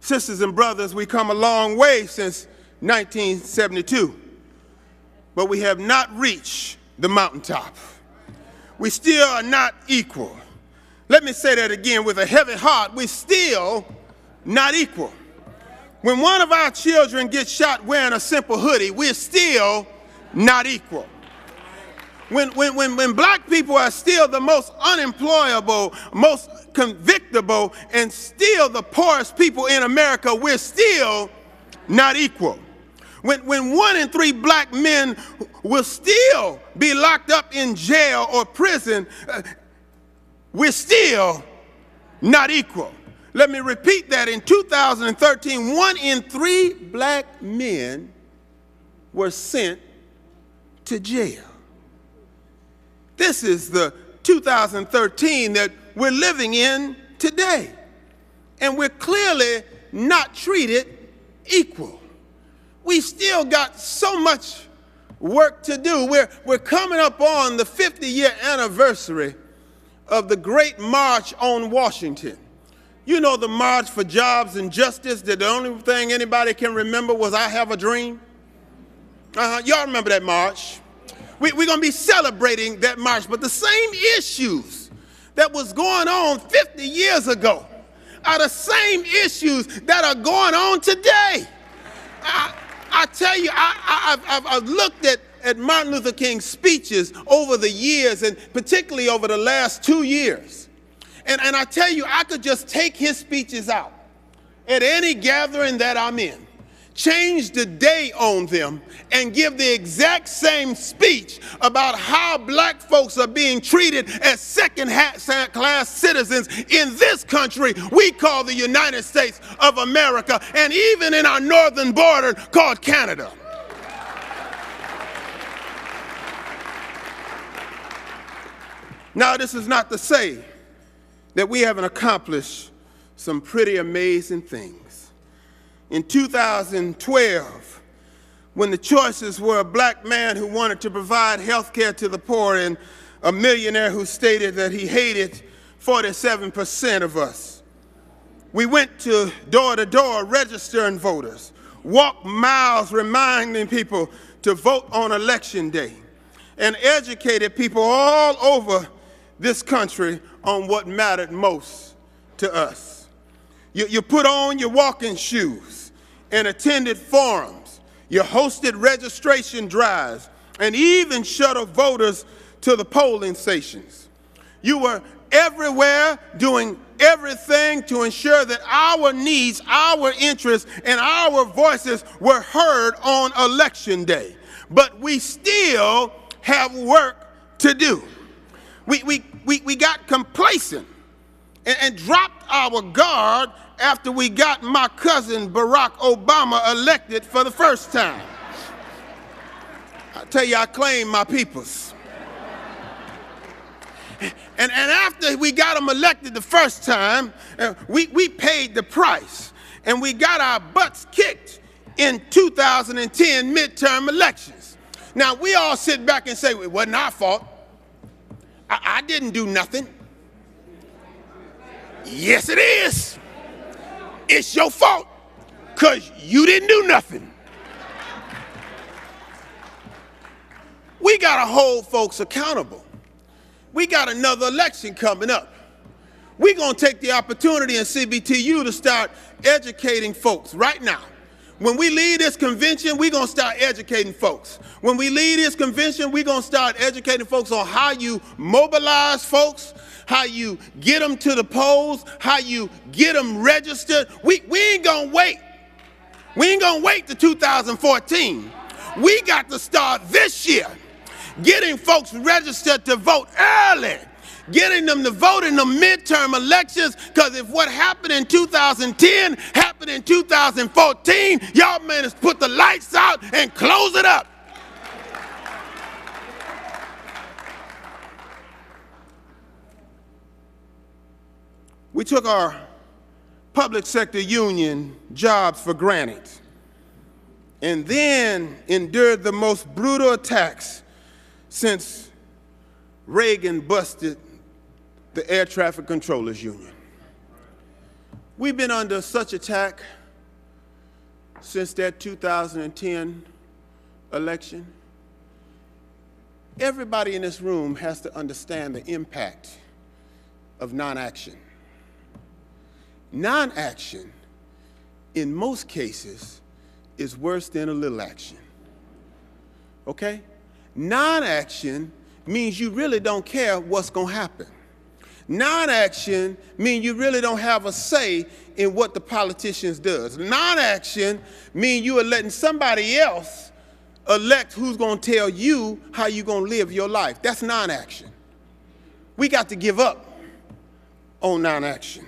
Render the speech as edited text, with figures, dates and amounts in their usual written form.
Sisters and brothers, we come a long way since 1972, but we have not reached the mountaintop. We still are not equal. Let me say that again with a heavy heart. We're still not equal. When one of our children gets shot wearing a simple hoodie, we're still not equal. When black people are still the most unemployable, most convictable, and still the poorest people in America, we're still not equal. When 1 in 3 black men will still be locked up in jail or prison, we're still not equal. Let me repeat that. In 2013, 1 in 3 black men were sent to jail. This is the 2013 that we're living in today. And we're clearly not treated equal. We still got so much work to do. We're coming up on the 50-year anniversary of the Great March on Washington. You know, the March for Jobs and Justice, that the only thing anybody can remember was I Have a Dream. Y'all remember that march? We're going to be celebrating that march, but the same issues that was going on 50 years ago are the same issues that are going on today. I tell you, I've looked at Martin Luther King's speeches over the years, and particularly over the last 2 years. And I tell you, I could just take his speeches out at any gathering that I'm in, change the day on them, and give the exact same speech about how black folks are being treated as second-class citizens in this country we call the United States of America, and even in our northern border called Canada. Now, this is not to say that we haven't accomplished some pretty amazing things. In 2012, when the choices were a black man who wanted to provide health care to the poor and a millionaire who stated that he hated 47% of us, we went to door registering voters, walked miles reminding people to vote on election day, and educated people all over this country on what mattered most to us. You put on your walking shoes and attended forums. You hosted registration drives and even shuttled voters to the polling stations. You were everywhere doing everything to ensure that our needs, our interests, and our voices were heard on election day. But we still have work to do. We got complacent and dropped our guard after we got my cousin Barack Obama elected for the first time. I tell you, I claim my peoples. And after we got him elected the first time, we paid the price. And we got our butts kicked in 2010 midterm elections. Now, we all sit back and say, it wasn't our fault. I didn't do nothing. Yes, it is. It's your fault, because you didn't do nothing. We got to hold folks accountable. We got another election coming up. We're going to take the opportunity in CBTU to start educating folks right now. When we leave this convention, we're going to start educating folks. When we leave this convention, we're going to start educating folks on how you mobilize folks, how you get them to the polls, how you get them registered. We ain't going to wait. We ain't going to wait to 2014. We got to start this year getting folks registered to vote early, getting them to vote in the midterm elections, because if what happened in 2010 happened in 2014, y'all man put the lights out and close it up. We took our public sector union jobs for granted and then endured the most brutal attacks since Reagan busted the Air Traffic Controllers Union. We've been under such attack since that 2010 election. Everybody in this room has to understand the impact of non-action. Non-action, in most cases, is worse than a little action. Okay? Non-action means you really don't care what's going to happen. Non-action means you really don't have a say in what the politicians does. Non-action means you are letting somebody else elect who's going to tell you how you're going to live your life. That's non-action. We got to give up on non-action.